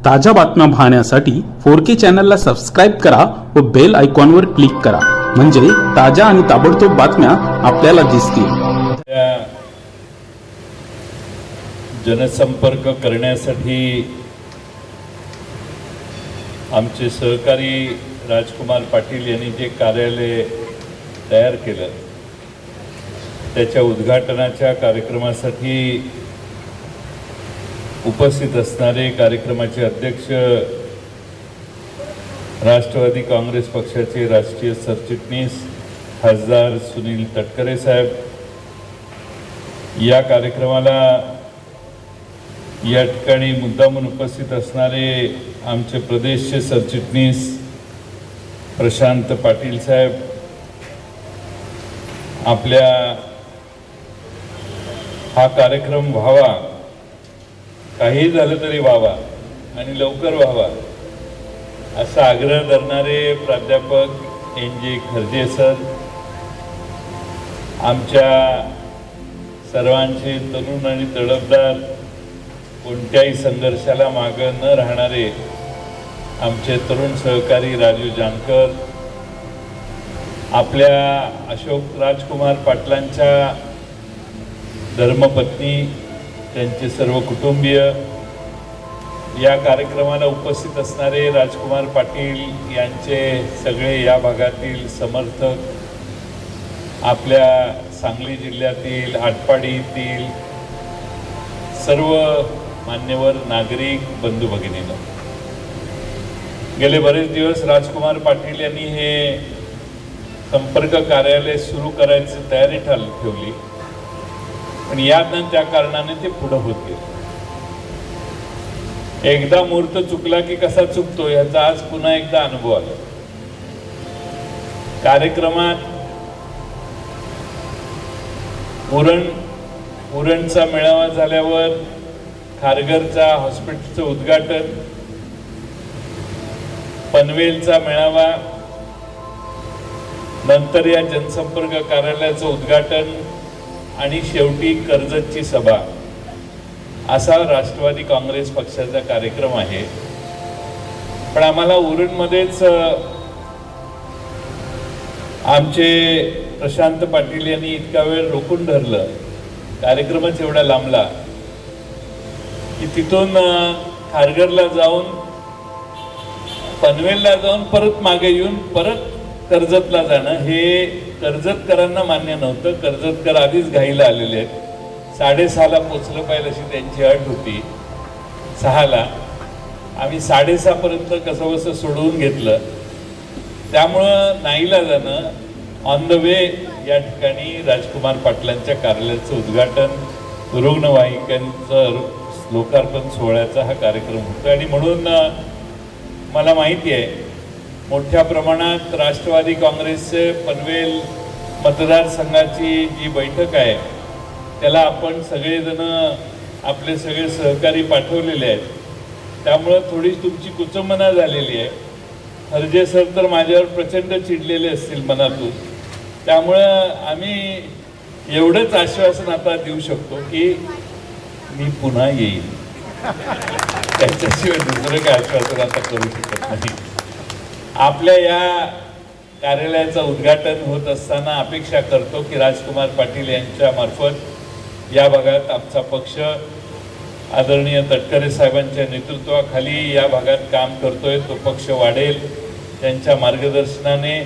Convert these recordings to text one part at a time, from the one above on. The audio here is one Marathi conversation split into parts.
ताज्या बातम्या पाहण्यासाठी 4K चॅनलला सबस्क्राईब करा व बेल आयकॉनवर क्लिक करा, म्हणजे ताज्या आणि ताबडतोब बातम्या आपल्याला दिसतील. जनसंपर्क करण्यासाठी आमचे सहकारी राजकुमार पाटील यांनी जे कार्यालय तयार केलं त्याच्या उद्घाटनाच्या कार्यक्रमासाठी उपस्थित असणारे कार्यक्रमाचे अध्यक्ष राष्ट्रवादी काँग्रेस पक्षाचे राष्ट्रीय सरचिटणीस खासदार सुनील तटकरे साहेब, या कार्यक्रमाला या ठिकाणी मुद्दामून उपस्थित असणारे आमचे प्रदेशचे सरचिटणीस प्रशांत पाटील साहेब, आपल्या हा कार्यक्रम व्हावा, काही झालं तरी व्हावा आणि लवकर व्हावा असा आग्रह धरणारे प्राध्यापक NJ खर्जे सर, आमच्या सर्वांचे तरुण आणि तडफदार, कोणत्याही संघर्षाला मागे न राहणारे आमचे तरुण सहकारी राजू जानकर, आपल्या अशोक राजकुमार पाटलांच्या धर्मपत्नी, त्यांचे सर्व कुटुंबीय, या कार्यक्रमाला उपस्थित असणारे राजकुमार पाटील यांचे सगळे या भागातील समर्थक, आपल्या सांगली जिल्ह्यातील आटपाडीतील सर्व मान्यवर नागरिक बंधू भगिनींनो, गेले बरेच दिवस राजकुमार पाटील यांनी हे संपर्क कार्यालय सुरू करायची तयारी ठेवली, पण यातनं त्या कारणाने ते पुढे होत गेले. एकदा मुहूर्त चुकला की कसा चुकतो याचा आज पुन्हा एकदा अनुभव आला. कार्यक्रमात उरणचा मेळावा झाल्यावर खारघरचा हॉस्पिटलचं उद्घाटन, पनवेलचा मेळावा, नंतर या जनसंपर्क कार्यालयाचं उद्घाटन आणि शेवटी कर्जतची सभा, असा राष्ट्रवादी काँग्रेस पक्षाचा कार्यक्रम आहे. पण आम्हाला उरणमध्येच आमचे प्रशांत पाटील यांनी इतका वेळ रोखून धरलं, कार्यक्रमच एवढा लांबला की तिथून खारघरला जाऊन पनवेलला जाऊन परत मागे येऊन परत कर्जतला जाणं हे कर्जतकरांना मान्य नव्हतं. कर्जतकर आधीच घाईला आलेले आहेत, 6:30ला पोचलं पाहिजे अशी त्यांची अट होती. 6ला आम्ही 6:30 पर्यंत कसं बसं सोडवून घेतलं. त्यामुळं नाईलाजानं ऑन द वे या ठिकाणी राजकुमार पाटलांच्या कार्यालयाचं उद्घाटन, रुग्णवाहिकांचं लोकार्पण सोहळ्याचा हा कार्यक्रम होता. आणि म्हणून मला माहिती आहे मोठ्या प्रमाणात राष्ट्रवादी काँग्रेसचे पनवेल मतदारसंघाची जी बैठक आहे त्याला आपण सगळेजण आपले सगळे सहकारी पाठवलेले आहेत. त्यामुळं थोडी तुमची कुचंबना झालेली आहे. खर्जे सर तर माझ्यावर प्रचंड चिडलेले असतील मनातून. त्यामुळं आम्ही एवढंच आश्वासन आता देऊ शकतो की मी पुन्हा येईल, त्याच्याशिवाय दुसरं काय आश्वासन आता करू शकत नाही. आपल्या या कार्यालयाचं उद्घाटन होत असताना अपेक्षा करतो की राजकुमार पाटील यांच्या मार्फत या भागात आमचा पक्ष आदरणीय तटकरे साहेबांच्या नेतृत्वाखाली या भागात काम करतोय, तो पक्ष वाढेल. त्यांच्या मार्गदर्शनाने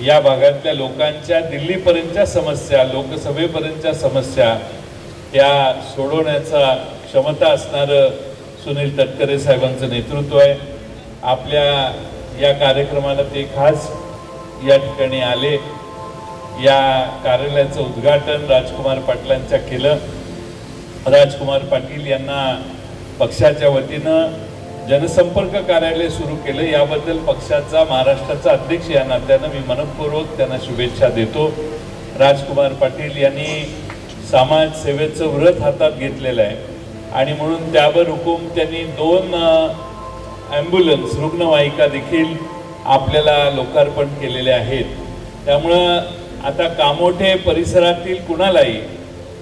या भागातल्या लोकांच्या दिल्लीपर्यंतच्या समस्या, लोकसभेपर्यंतच्या समस्या या सोडवण्याचा क्षमता असणारं सुनील तटकरे साहेबांचं नेतृत्व आहे. आपल्या या कार्यक्रमाला ते खास या ठिकाणी आले. या कार्यालयाचं उद्घाटन राजकुमार पाटलांच्या केलं. राजकुमार पाटील यांना पक्षाच्या वतीनं जनसंपर्क कार्यालय सुरू केलं, याबद्दल पक्षाचा महाराष्ट्राचा अध्यक्ष या नात्यानं मी मनपूर्वक त्यांना शुभेच्छा देतो. राजकुमार पाटील यांनी समाजसेवेचं व्रत हातात घेतलेलं आहे आणि म्हणून त्यावर हुकूम त्यांनी 2 ॲम्ब्युलन्स रुग्णवाहिका देखील आपल्याला लोकार्पण केलेले आहेत. त्यामुळं आता कामोठे परिसरातील कुणालाही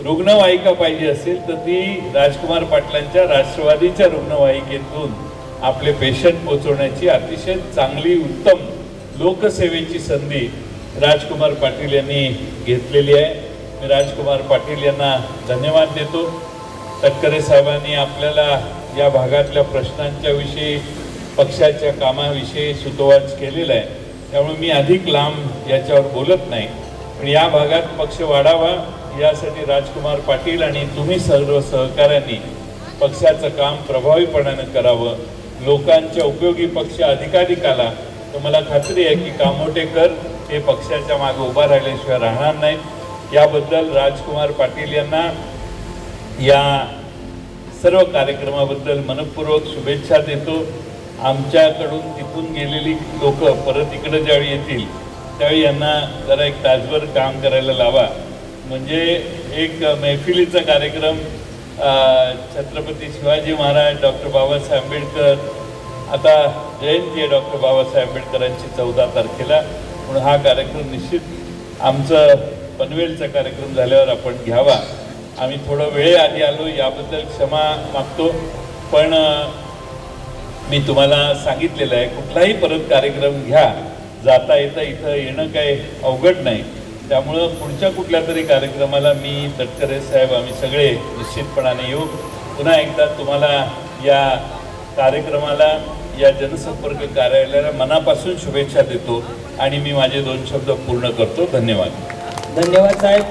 रुग्णवाहिका पाहिजे असेल तर ती राजकुमार पाटलांच्या राष्ट्रवादीच्या रुग्णवाहिकेतून आपले पेशंट पोचवण्याची अतिशय चांगली उत्तम लोकसेवेची संधी राजकुमार पाटील यांनी घेतलेली आहे. मी राजकुमार पाटील यांना धन्यवाद देतो. तटकरे साहेबांनी आपल्याला या भागातल्या प्रश्नांच्या विषयी, पक्षाच्या कामाविषयी सुतोवाच केलेला आहे, त्यामुळे मी अधिक लांब याच्यावर बोलत नाही. पण या भागात पक्ष वाढावा यासाठी राजकुमार पाटील आणि तुम्ही सर्व सहकाऱ्यांनी पक्षाचं काम प्रभावीपणाने करावं. लोकांच्या उपयोगी पक्ष अधिकाधिक आला तर मला खात्री आहे की कामोटेकर हे पक्षाच्या मागे उभा राहिल्याशिवाय राहणार नाहीत. याबद्दल राजकुमार पाटील यांना या सर्व कार्यक्रमाबद्दल मनपूर्वक शुभेच्छा देतो. आमच्याकडून तिथून गेलेली लोक परत इकडे ज्यावेळी येतील त्यावेळी यांना जरा एक तासभर काम करायला लावा. म्हणजे एक मैफिलीचा कार्यक्रम छत्रपती शिवाजी महाराज, डॉक्टर बाबासाहेब आंबेडकर, आता जयंती आहे डॉक्टर बाबासाहेब आंबेडकरांची 14 तारखेला, म्हणून हा कार्यक्रम निश्चित आमचं पनवेलचा कार्यक्रम झाल्यावर आपण घ्यावा. आम्ही थोडं वेळ आधी आलो याबद्दल क्षमा मागतो. पण मी तुम्हाला सांगितलेलं आहे कुठलाही परत कार्यक्रम घ्या, जाता येता इथं येणं काही अवघड नाही. त्यामुळं पुढच्या कुठल्या तरी कार्यक्रमाला मी, तटकरे साहेब, आम्ही सगळे निश्चितपणाने येऊ. पुन्हा एकदा तुम्हाला या कार्यक्रमाला, या जनसंपर्क कार्यालयाला मनापासून शुभेच्छा देतो आणि मी माझे 2 शब्द पूर्ण करतो. धन्यवाद. धन्यवाद साहेब.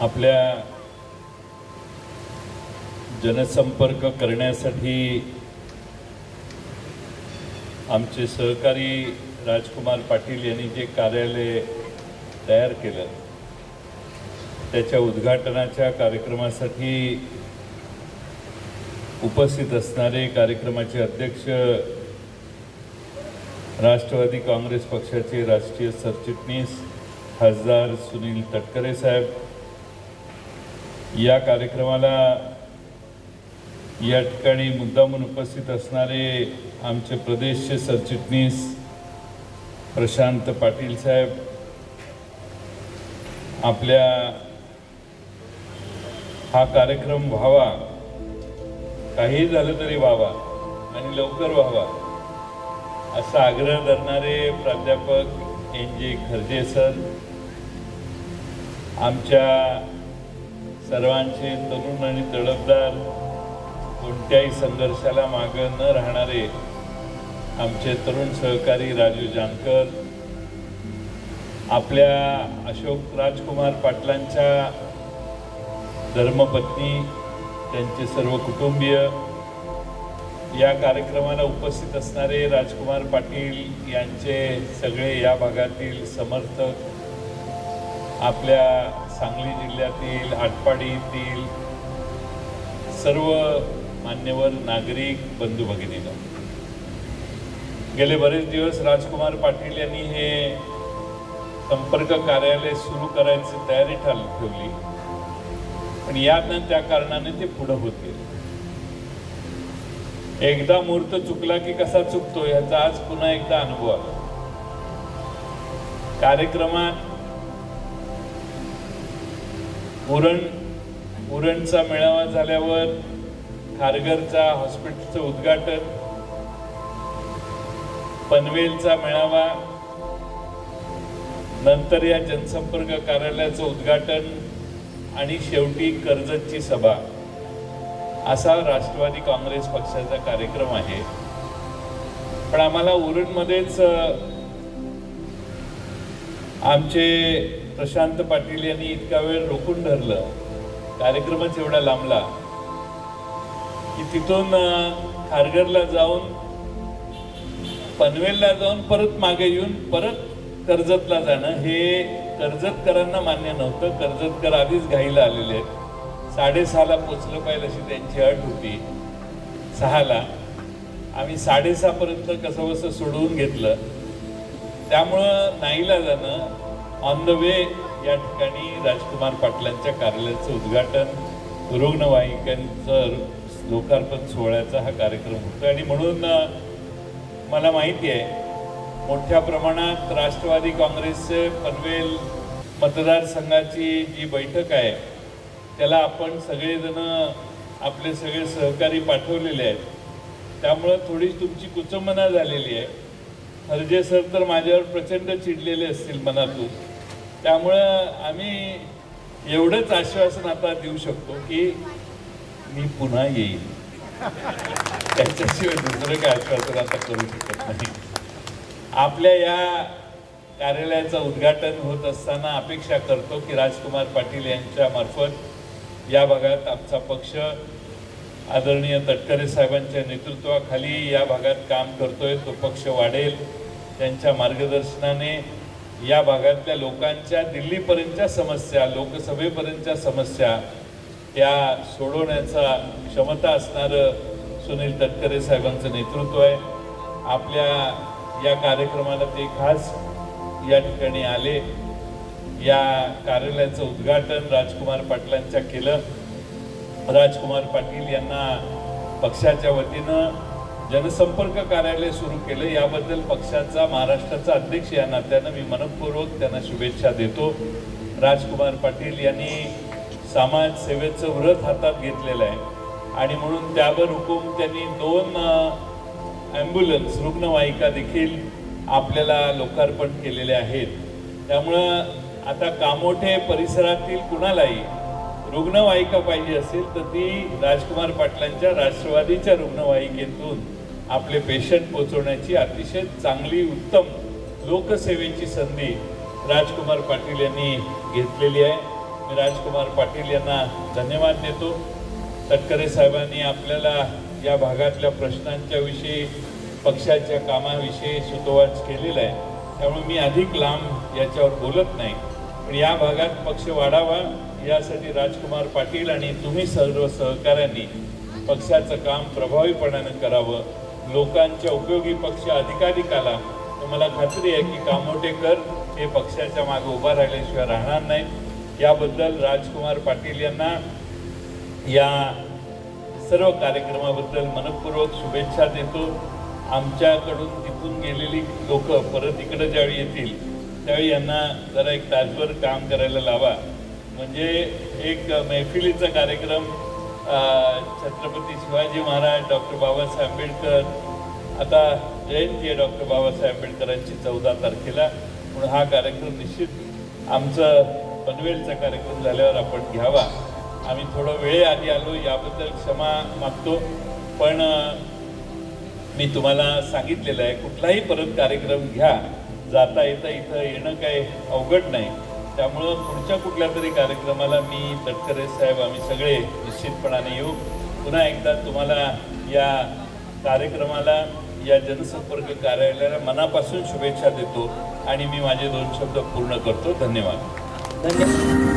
आपल्या जनसंपर्क करण्यासाठी आमचे सहकारी राजकुमार पाटील यांनी जे कार्यालय तयार केलं त्याच्या उद्घाटनाच्या कार्यक्रमासाठी उपस्थित असणारे कार्यक्रमाचे अध्यक्ष राष्ट्रवादी काँग्रेस पक्षाचे राष्ट्रीय सरचिटणीस खासदार सुनील तटकरे साहेब, या कार्यक्रमाला या ठिकाणी मुद्दामून उपस्थित असणारे आमचे प्रदेशचे सरचिटणीस प्रशांत पाटील साहेब, आपल्या हा कार्यक्रम व्हावा, काही झालं तरी व्हावा आणि लवकर व्हावा असा आग्रह धरणारे प्राध्यापक NJ खर्जे सर, आमच्या सर्वांचे तरुण आणि तडफदार, कोणत्याही संघर्षाला मागे न राहणारे आमचे तरुण सहकारी राजू जानकर, आपल्या अशोक राजकुमार पाटलांच्या धर्मपत्नी, त्यांचे सर्व कुटुंबीय, या कार्यक्रमाला उपस्थित असणारे राजकुमार पाटील यांचे सगळे या भागातील समर्थक, आपल्या सांगली जिल्ह्यातील, आटपाडीतील सर्व मान्यवर नागरिक बंधू भगिनींनो, गेले बरेच दिवस राजकुमार पाटील यांनी हे संपर्क कार्यालय सुरू करायची तयारी ठेवली, पण यातनं त्या कारणाने ते पुढे होत गेले. एकदा मुहूर्त चुकला की कसा चुकतो याचा आज पुन्हा एकदा अनुभव आला. कार्यक्रमात उरणचा मेळावा झाल्यावर खारघरचा हॉस्पिटलचं उद्घाटन, पनवेलचा मेळावा, नंतर या जनसंपर्क कार्यालयाचं उद्घाटन आणि शेवटी कर्जतची सभा, असा राष्ट्रवादी काँग्रेस पक्षाचा कार्यक्रम आहे. पण आम्हाला उरणमध्येच आमचे प्रशांत पाटील यांनी इतका वेळ रोखून धरलं, कार्यक्रमच एवढा लांबला की तिथून खारघरला जाऊन, पनवेलला जाऊन परत मागे येऊन परत कर्जतला जाणं हे कर्जतकरांना मान्य नव्हतं. कर्जतकर आधीच घाईला आलेले आहेत. 6:30ला पोचलं पाहिजे अशी त्यांची अट होती. 6ला आम्ही 6:30 पर्यंत कसं बसं सोडवून घेतलं. त्यामुळं नाईला जाणं ऑन द वे या ठिकाणी राजकुमार पाटलांच्या कार्यालयाचं उद्घाटन, रुग्णवाहिकांचं लोकार्पण सोहळ्याचा हा कार्यक्रम होता. आणि म्हणून मला माहिती आहे मोठ्या प्रमाणात राष्ट्रवादी काँग्रेसचे पनवेल मतदारसंघाची जी बैठक आहे त्याला आपण सगळेजण आपले सगळे सहकारी पाठवलेले आहेत. त्यामुळं थोडी तुमची कुचंबना झालेली आहे. हरजे सर तर माझ्यावर प्रचंड चिडलेले असतील मनातून. त्यामुळं आम्ही एवढंच आश्वासन आता देऊ शकतो की मी पुन्हा येईल. त्याच्याशिवाय दुसरं काय आश्वासन आता करू शकत नाही. आपल्या या कार्यालयाचं उद्घाटन होत असताना अपेक्षा करतो की राजकुमार पाटील यांच्या मार्फत या भागात आमचा पक्ष आदरणीय तटकरे साहेबांच्या नेतृत्वाखाली या भागात काम करतोय. तो पक्ष वाढेल. त्यांच्या मार्गदर्शनाने या भागातल्या लोकांच्या दिल्लीपर्यंतच्या समस्या, लोकसभेपर्यंतच्या समस्या त्या सोडवण्याचा क्षमता असणारं सुनील तटकरे साहेबांचं नेतृत्व आहे. आपल्या या कार्यक्रमाला ते खास या ठिकाणी आले. या कार्यालयाचं उद्घाटन राजकुमार पाटलांच्या केलं. राजकुमार पाटील यांना पक्षाच्या वतीनं जनसंपर्क कार्यालय सुरू केलं. याबद्दल पक्षाचा महाराष्ट्राचा अध्यक्ष या नात्यानं मी मनपूर्वक त्यांना शुभेच्छा देतो. राजकुमार पाटील यांनी समाजसेवेचं व्रत हातात घेतलेलं आहे आणि म्हणून त्यावर हुकूम त्यांनी 2 ॲम्ब्युलन्स रुग्णवाहिका देखील आपल्याला लोकार्पण केलेले आहेत. त्यामुळं आता कामोठे परिसरातील कुणालाही रुग्णवाहिका पाहिजे असेल तर ती राजकुमार पाटलांच्या राष्ट्रवादीच्या रुग्णवाहिकेतून आपले पेशंट पोहोचवण्याची अतिशय चांगली उत्तम लोकसेवेची संधी राजकुमार पाटील यांनी घेतलेली आहे. मी राजकुमार पाटील यांना धन्यवाद देतो. तटकरे साहेबांनी आपल्याला या भागातल्या प्रश्नांच्या विषयी, पक्षाच्या कामाविषयी सुतोवाच केलेला आहे. त्यामुळे मी अधिक लांब याच्यावर बोलत नाही. पण या भागात पक्ष वाढावा यासाठी राजकुमार पाटील आणि तुम्ही सर्व सहकाऱ्यांनी पक्षाचं काम प्रभावीपणानं करावं. लोकांच्या उपयोगी पक्ष अधिकाधिकाला तर मला खात्री आहे की कामोटेकर हे पक्षाच्या मागे उभा राहिल्याशिवाय राहणार नाहीत. याबद्दल राजकुमार पाटील यांना या सर्व कार्यक्रमाबद्दल मनपूर्वक शुभेच्छा देतो. आमच्याकडून तिथून गेलेली लोक परत इकडं ज्यावेळी येतील त्यावेळी यांना जरा एक तासभर काम करायला लावा. म्हणजे एक मैफिलीचा कार्यक्रम छत्रपती शिवाजी महाराज, डॉक्टर बाबासाहेब आंबेडकर, आता जयंती आहे डॉक्टर बाबासाहेब आंबेडकरांची 14 तारखेला. म्हणून हा कार्यक्रम निश्चित आमचं पनवेलचा कार्यक्रम झाल्यावर आपण घ्यावा. आम्ही थोडं वेळेआधी आलो याबद्दल क्षमा मागतो. पण मी तुम्हाला सांगितलेलं आहे कुठलाही परत कार्यक्रम घ्या, जाता येता इथं येणं काही अवघड नाही. त्यामुळं पुढच्या कुठल्या तरी कार्यक्रमाला मी, तटकरे साहेब, आम्ही सगळे निश्चितपणाने येऊ. पुन्हा एकदा तुम्हाला या कार्यक्रमाला, या जनसंपर्क कार्यालयाला मनापासून शुभेच्छा देतो आणि मी माझे 2 शब्द पूर्ण करतो. धन्यवाद.